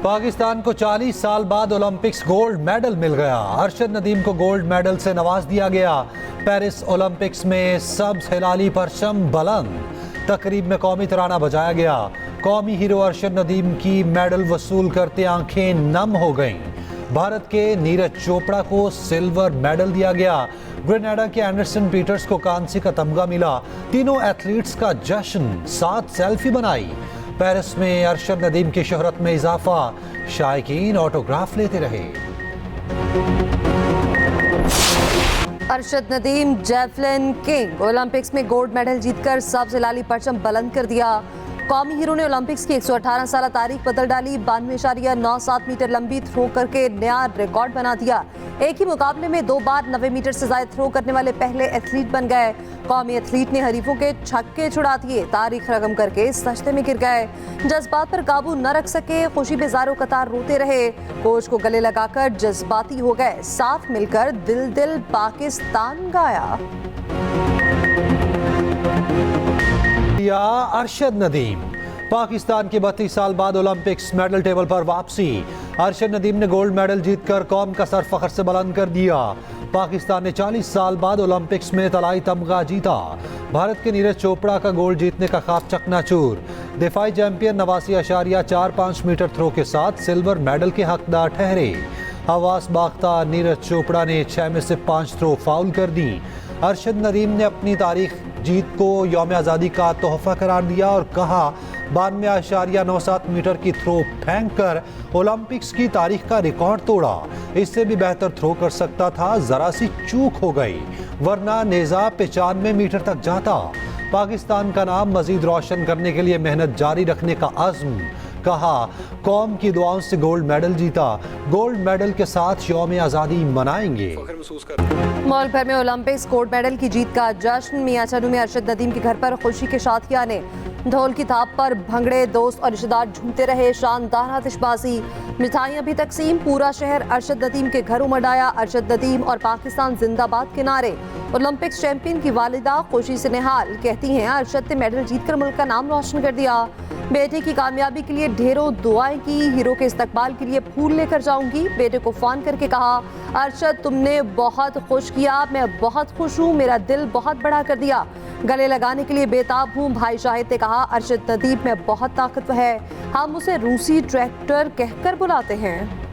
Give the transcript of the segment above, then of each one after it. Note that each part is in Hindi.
पाकिस्तान को 40 साल बाद ओलंपिक्स गोल्ड मेडल मिल गया। अरशद नदीम को गोल्ड मेडल से नवाज दिया गया। पेरिस ओलंपिक्स में सब्ज हिलाली परचम बुलंद। तकरीब में कौमी तराना बजाया गया। कौमी हीरो अरशद नदीम की मेडल वसूल करते आंखें नम हो गईं। भारत के नीरज चोपड़ा को सिल्वर मेडल दिया गया। ग्रेनाडा के एंडरसन पीटर्स को कांस्य का तमगा मिला। तीनों एथलीट्स का जश्न, साथ सेल्फी बनाई। पेरिस में अरशद नदीम की शोहरत में इजाफा। शायकीन ऑटोग्राफ लेते रहे। Arshad Nadeem javelin king Olympics में गोल्ड मेडल जीतकर सब्ज हिलाली परचम बुलंद कर दिया। कौमी हीरो ने ओलंपिक्स की 118 साल तारीख बदल डाली। 92.97 मीटर लंबी थ्रो करके नया रिकॉर्ड बना दिया। एक ही मुकाबले में 2 बार 90 मीटर से ज्यादा थ्रो करने वाले पहले एथलीट बन गए। कौमी एथलीट ने हरीफों के छक्के छुड़ा दिए। तारीख रकम करके सजदे में गिर गए। जज्बात पर काबू न रख सके, खुशी बेजारो कतार रोते रहे। कोच को गले लगाकर जज्बाती हो गए। साथ मिलकर दिल दिल पाकिस्तान गाया। अरशद नदीम पाकिस्तान के 32 साल बाद ओलंपिक्स मेडल टेबल पर वापसी। अरशद नदीम ने गोल्ड मेडल जीतकर कौम का सर फख्र से बुलंद कर दिया। पाकिस्तान ने 40 साल बाद ओलंपिक्स में तलाई तमगा जीता। भारत के नीरज चोपड़ा का गोल्ड जीतने का ख्वाब चकनाचूर। दिफाई चैंपियन 89.45 मीटर थ्रो के साथ सिल्वर मेडल के हकदार ठहरे। हवास बाख्ता नीरज चोपड़ा ने 6 में से 5 थ्रो फाउल कर दी। अरशद नदीम ने अपनी तारीख जीत को यौम आज़ादी का तोहफा करार दिया और कहा 92.97 मीटर की थ्रो फेंककर ओलंपिक्स की तारीख का रिकॉर्ड तोड़ा। इससे भी बेहतर थ्रो कर सकता था, जरा सी चूक हो गई, वरना नेजा 95 मीटर तक जाता। पाकिस्तान का नाम मजीद रोशन करने के लिए मेहनत जारी रखने का अज़्म। कहा कौम की दुआओं से गोल्ड मेडल जीता। गोल्ड मेडल के साथ यौम आज़ादी मनाएंगे। मुल्क भर में ओलंपिक्स गोल्ड मेडल की जीत का जश्न। मियां चनू में अरशद नदीम के घर पर खुशी के शादिया ने ढोल की थाप पर भंगड़े, दोस्त और रिश्तेदार झूमते रहे। शानदार आतिशबाजी, मिठाइयां भी तकसीम। पूरा शहर अरशद नदीम के घर उमड़ आया। अरशद नदीम और पाकिस्तान जिंदाबाद के नारे। ओलंपिक्स चैंपियन की वालिदा खुशी से निहाल, कहती हैं अरशद ने मेडल जीतकर मुल्क का नाम रोशन कर दिया। बेटे की कामयाबी के लिए ढेरों दुआएं की। हीरो के इस्तकबाल के लिए फूल लेकर जाऊंगी। बेटे को फोन करके कहा अरशद तुमने बहुत खुश किया, मैं बहुत खुश हूँ, मेरा दिल बहुत बड़ा कर दिया। गले लगाने के लिए बेताब हूँ। भाई शाहिद ने कहा अरशद नदीम में बहुत ताकतवर है, हम उसे रूसी ट्रैक्टर कहकर बुलाते हैं।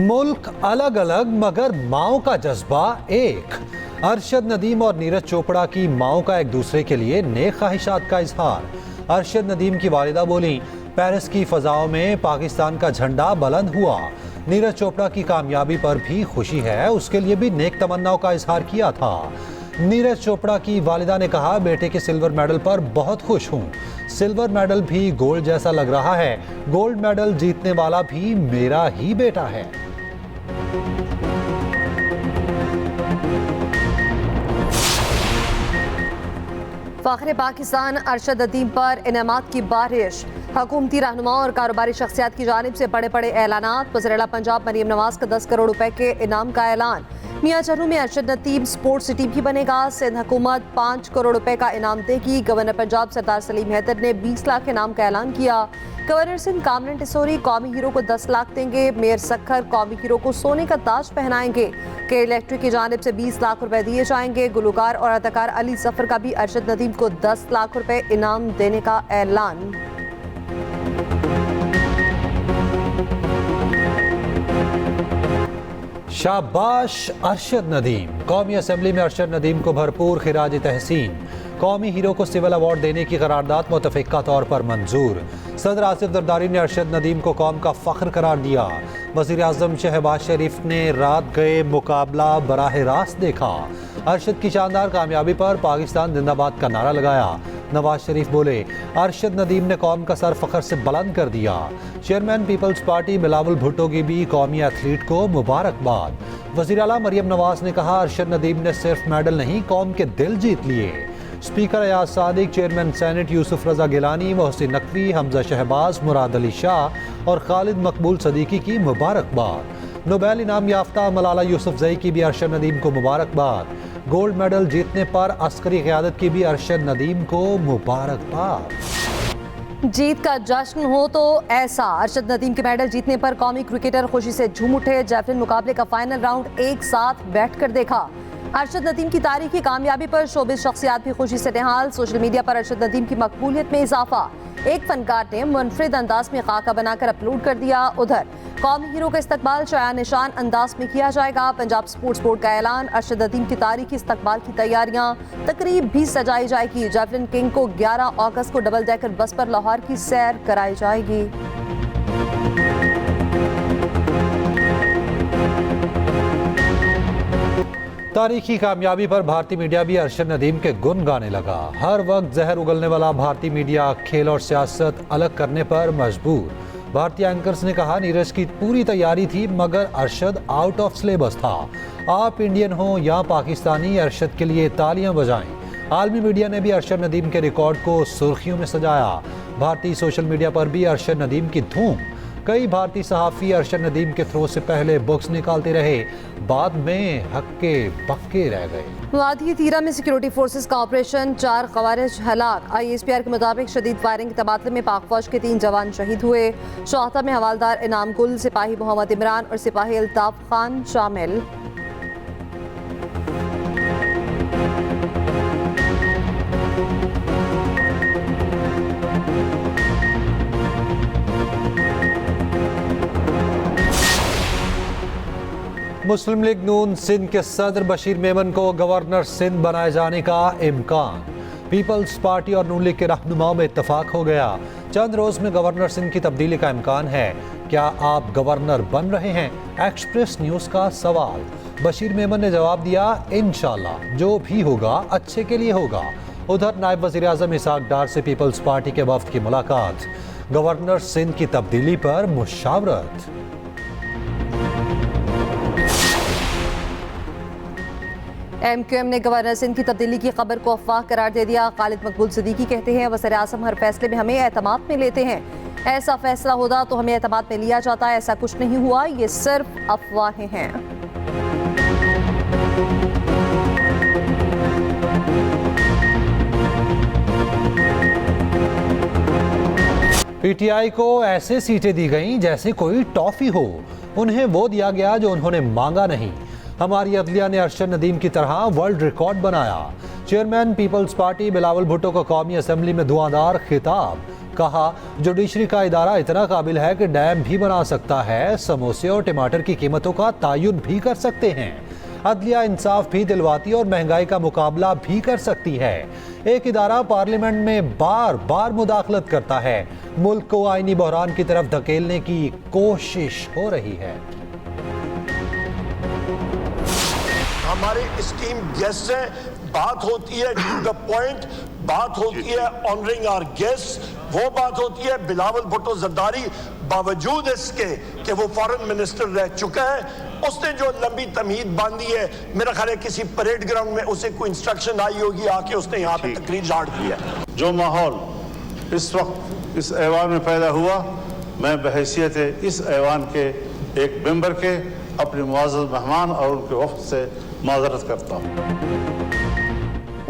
मुल्क अलग अलग मगर माओ का जज्बा एक। अरशद नदीम और नीरज चोपड़ा की माओ का एक दूसरे के लिए नेक ख्वाहिशात का इजहार। अरशद नदीम की वालिदा बोली पेरिस की फजाओं में पाकिस्तान का झंडा बुलंद हुआ। नीरज चोपड़ा की कामयाबी पर भी खुशी है, उसके लिए भी नेक तमन्नाओं का इजहार किया था। नीरज चोपड़ा की वालिदा ने कहा बेटे के सिल्वर मेडल पर बहुत खुश हूँ। सिल्वर मेडल भी गोल्ड जैसा लग रहा है। गोल्ड मेडल जीतने वाला भी मेरा ही बेटा है। फ़ख्र पाकिस्तान अरशद नदीम पर इनामात की बारिश। हुकूमती रहनुमाओं और कारोबारी शख्सियात की जानिब से बड़े बड़े ऐलानात। वज़ीर-ए-आला पंजाब मरीम नवाज का 10 करोड़ रुपए के इनाम का ऐलान। मियां चनू में अरशद नदीम स्पोर्ट्स सिटी भी बनेगा। सिंध हुकूमत 5 करोड़ रुपए का इनाम देगी। गवर्नर पंजाब सरदार सलीम हैदर ने 20 लाख इनाम का ऐलान किया। गवर्नर सिंध कामरान टिसोरी कौमी हीरो को 10 लाख देंगे। मेयर सखर कौमी हीरो को सोने का ताज पहनाएंगे। के इलेक्ट्रिक की जानिब से 20 लाख रुपए दिए जाएंगे। गुलकार और अदाकार अली जफर का भी अरशद नदीम को 10 लाख रुपए इनाम देने का ऐलान। शाबाश अरशद नदीम। कौमी असेंबली में अरशद नदीम को भरपूर खिराज तहसीन। कौमी हीरो को सिविल अवार्ड देने की करारदाद मुतफ़िक़ा तौर पर मंजूर। सदर आसिफ जरदारी ने अरशद नदीम को कौम का फ़ख्र करार दिया। वज़ीर आज़म शहबाज शरीफ ने रात गए मुकाबला बराह रास्त देखा। अरशद की शानदार कामयाबी पर पाकिस्तान जिंदाबाद का नारा लगाया। नवाज शरीफ बोले अरशद नदीम ने कौम का सर फख्र से बुलंद कर दिया। Chairman Peoples Party Bilawal Bhutto की भी कौमी एथलीट को मुबारकबाद। वज़ीर आला मरियम नवाज ने कहा अरशद नदीम ने सिर्फ मेडल नहीं कौम के दिल जीत लिए। Speaker Ayaz Sadiq, chairman senate Yusuf Raza Gilani, Mohsin Naqvi, Hamza Shahbaz, Murad Ali Shah और खालिद मकबूल सदीकी की मुबारकबाद। नोबेल इनाम याफ्ता मलाला यूसुफजई की भी अरशद नदीम को मुबारकबाद। गोल्ड मेडल जीतने पर अस्करी क़यादत की भी अरशद नदीम को मुबारकबाद। जीत का जश्न हो तो ऐसा, अरशद नदीम के मेडल जीतने पर कौमी क्रिकेटर खुशी से झूम उठे। जैवलिन मुकाबले का फाइनल राउंड एक साथ बैठकर देखा। अरशद नदीम की तारीखी कामयाबी पर शोबिस शख्सियात भी खुशी से निहाल। सोशल मीडिया पर अरशद नदीम की मकबूलियत में इजाफा। एक फनकार ने मुनफरिद अंदाज में खाका बनाकर अपलोड कर दिया। उधर कौमी हीरो का इस्तकबाल शायान निशान अंदाज में किया जाएगा। पंजाब स्पोर्ट्स बोर्ड का ऐलान, अरशद नदीम की तारीखी इस्तकबाल की तैयारियां, तकरीब भी सजाई जाएगी। जैवलिन किंग को 11 अगस्त को डबल डेकर बस पर लाहौर की सैर कराई जाएगी। तारीखी कामयाबी पर भारतीय मीडिया भी अरशद नदीम के गुण गाने लगा। हर वक्त जहर उगलने वाला भारतीय मीडिया खेल और सियासत अलग करने पर मजबूर। भारतीय एंकर्स ने कहा नीरज की पूरी तैयारी थी मगर अरशद आउट ऑफ सिलेबस था। आप इंडियन हो या पाकिस्तानी, अरशद के लिए तालियां बजाएं। आलमी मीडिया ने भी अरशद नदीम के रिकॉर्ड को सुर्खियों में सजाया। भारतीय सोशल मीडिया पर भी अरशद नदीम की धूम। कई भारतीय सहाफ़ी अरशद नदीम के थ्रो से पहले बुक्स निकालते रहे, बाद में हक्के बक्के रह गए। वादी तीरा में सिक्योरिटी फोर्सेस का ऑपरेशन, 4 ख़वारिज हलाक। ISPR के मुताबिक शदीद फायरिंग के तबादले में पाक फौज के 3 जवान शहीद हुए। शोहदा में हवालदार इनाम गुल, सिपाही मोहम्मद इमरान और सिपाही अल्ताफ खान शामिल। मुस्लिम लीग नून सिंध के सदर बशीर मेमन को गवर्नर सिंध बनाए जाने का इम्कान। पीपल्स पार्टी और नून लीग के रहनुमाओं में इत्तफाक हो गया। चंद रोज में गवर्नर सिंध की तब्दीली का इम्कान है। क्या आप गवर्नर बन रहे हैं? एक्सप्रेस न्यूज का सवाल। बशीर मेमन ने जवाब दिया, इंशाल्लाह जो भी होगा अच्छे के लिए होगा। उधर नायब वजीर आजम इसहाक डार से पीपल्स पार्टी के वफ्द की मुलाकात। गवर्नर सिंध की तब्दीली पर मुशावरत। MQM ने गवर्नर सिंध की तब्दीली की खबर को अफवाह करार दे दिया। खालिद मकबूल सिद्दीकी कहते हैं, वज़ीर आज़म हर फैसले में हमें एतमाद में लेते हैं। ऐसा फैसला होता तो हमें एतमाद में लिया जाता। ऐसा कुछ नहीं हुआ, ये सिर्फ अफवाहें हैं। PTI को ऐसे सीटें दी गईं जैसे कोई टॉफी हो। उन्हें वो दिया गया जो उन्होंने मांगा नहीं। हमारी अदलिया ने अरशद नदीम की तरह वर्ल्ड रिकॉर्ड बनाया। Chairman Peoples Party Bilawal Bhutto को कौमी असेंबली में धुआंधार खिताब। कहा, जुडिशरी का इदारा इतना काबिल है कि डैम भी बना सकता है, समोसे और टमाटर की कीमतों का तायुन भी कर सकते हैं। अदलिया इंसाफ भी दिलवाती और महंगाई का मुकाबला भी कर सकती है। एक इदारा पार्लियामेंट में बार बार मुदाखलत करता है। मुल्क को आईनी बहरान की तरफ धकेलने की कोशिश हो रही है। हमारे स्टीम गेस्ट हैं, बात होती है टू द पॉइंट, बात होती है ऑनरिंग आवर गेस्ट, वो बात होती है। बिलावल भुट्टो जरदारी बावजूद इसके कि वो फॉरेन मिनिस्टर रह चुका है, उसने जो लंबी तमहीद बांधी है, मेरा ख्याल है किसी परेड ग्राउंड में उसे कोई इंस्ट्रक्शन आई होगी, आके उसने यहाँ पे तकरीर झाड़ दी है। जो माहौल इस वक्त इस ऐवान में पैदा हुआ, मैं बहैसियत इस ऐवान के एक मेंबर के अपने मुआज़्ज़ज़ मेहमान और उनके वफ्द से माज़रत करता हूँ।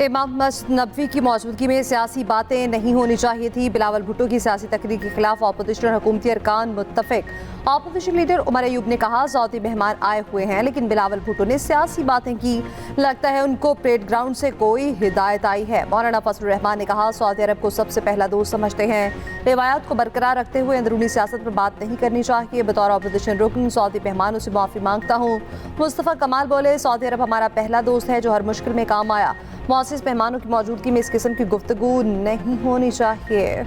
इमाम मस्जिद नबवी की मौजूदगी में सियासी बातें नहीं होनी चाहिए थी। बिलावल भुट्टो की सियासी तकरीर के खिलाफ अपोजिशन और हुकूमती अरकान मुत्तफिक। अपोजिशन लीडर उमर अयूब ने कहा, सऊदी मेहमान आए हुए हैं लेकिन बिलावल भुट्टो ने सियासी बातें की। लगता है उनको परेड ग्राउंड से कोई हिदायत आई है। मौलाना फजलुर रहमान ने कहा, सऊदी अरब को सबसे पहला दोस्त समझते हैं। रिवायात को बरकरार रखते हुए अंदरूनी सियासत पर बात नहीं करनी चाहिए। बतौर अपोजिशन रुकन सऊदी मेहमानों से माफ़ी मांगता हूँ। मुस्तफ़ा कमाल बोले, सऊदी अरब हमारा पहला दोस्त है जो हर मुश्किल में काम आया। मुअज़्ज़िज़ मेहमानों की मौजूदगी में इस किस्म की गुफ्तगू नहीं होनी चाहिए।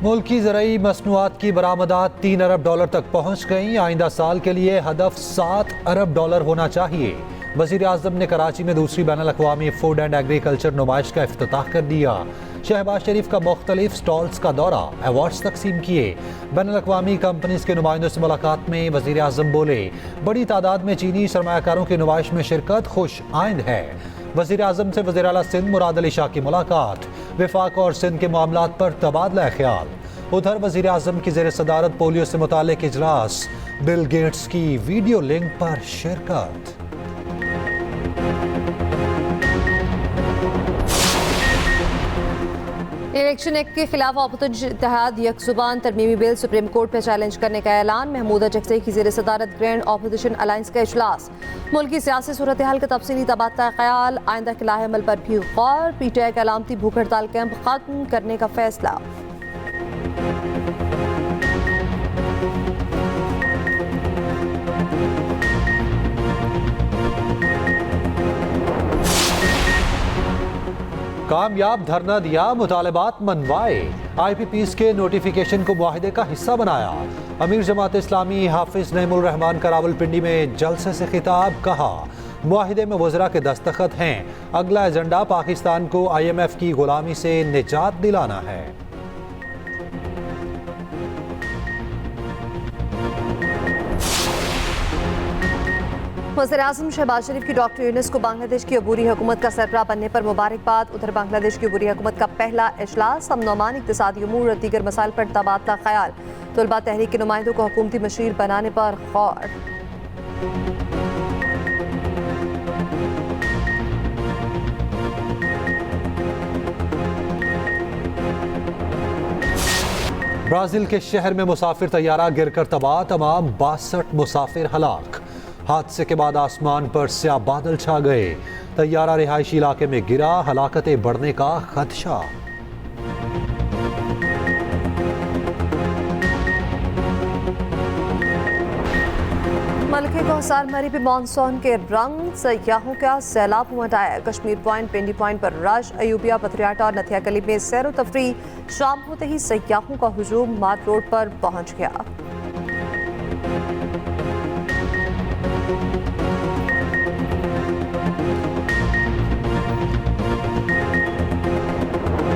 मुल्क की ज़राई मसनूआत की बरामदात 3 अरब डॉलर तक पहुँच गई। आइंदा साल के लिए हदफ 7 अरब डॉलर होना चाहिए। वज़ीर आज़म ने कराची में दूसरी बैनुल अक़वामी फूड एंड एग्रीकल्चर नुमाइश का इफ्तिताह कर दिया। शहबाज शरीफ का मुख्तलिफ स्टॉल्स का दौरा, अवार्ड्स तकसीम किए। बैनुल-अक़वामी कंपनीज के नुमाइंदों से मुलाकात में वज़ीर आज़म बोले, बड़ी तादाद में चीनी सरमायाकारों की नुमाइश में शिरकत खुश आइंद है। वज़ीर आज़म से वज़ीर आला सिंध मुराद अली शाह की मुलाकात, विफाक और सिंध के मामलात पर तबादला ख्याल। उधर वज़ीर आज़म की ज़ेर सदारत पोलियो से मुताल्लिक़ इजलास, बिल गेट्स की वीडियो लिंक पर शिरकत। इलेक्शन एक्ट के खिलाफ ऑपोजिशन इत्तेहाद यकजुबान तरमीमी बिल सुप्रीम कोर्ट में चैलेंज करने का ऐलान। महमूदा चकसे की ज़ेर सदारत ग्रैंड ऑपोजिशन अलायंस का इजलास, मुल्क की सियासी सूरत हाल का तफसीली तबादला ख्याल, आइंदा के लाहेअमल पर भी गौर। पीटीआई का अलामती भूख हड़ताल कैंप खत्म करने का फैसला। कामयाब धरना दिया, मुतालबात मनवाए, IPPs के नोटिफिकेशन को मुआहिदे का हिस्सा बनाया। अमीर जमात इस्लामी हाफिज नईमुल रहमान का रावलपिंडी में जलसे से खिताब, कहा मुआहिदे में वज़रा के दस्तखत हैं, अगला एजेंडा पाकिस्तान को IMF की गुलामी से निजात दिलाना है। वज़ीर-ए-आज़म शहबाज शरीफ की डॉक्टर यूनुस को बांग्लादेश की अबूरी हुकूमत का सरबराह बनने पर मुबारकबाद। उधर बांग्लादेश की अबूरी हुकूमत का पहला इजलास, अमन अमान, इक़्तिसादी उमूर और दीगर मसाइल पर तबादला ख्याल। तुलबा तहरीक के नुमाइंदों को हुकूमती मशीर बनाने पर गौर। ब्राज़ील के शहर में मुसाफिर तैयारा गिरकर तबाह, तमाम 62 मुसाफिर हलाक। हादसे के बाद आसमान पर स्याह बादल छा गए, तैयारा रिहायशी इलाके में गिरा, हलाकतें बढ़ने का खदशा। मलके को सारमरी पे मानसून के रंग, सयाहों का सैलाब उमटाया। कश्मीर पॉइंट, पिंडी पॉइंट पर रश, अयूबिया, पथरियाटा और नथिया गली में सैर व तफरी। शाम होते ही सयाहों का हुजूम मार्ग रोड पर पहुंच गया।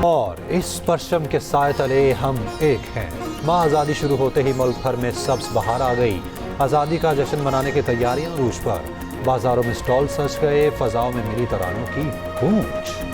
और इस परचम के साए तले हम एक हैं। माँ आज़ादी शुरू होते ही मुल्क भर में सब्ज बहार आ गई। आज़ादी का जश्न मनाने की तैयारियां अरूज पर, बाजारों में स्टॉल सज गए, फजाओं में मिली तरानों की गूंज।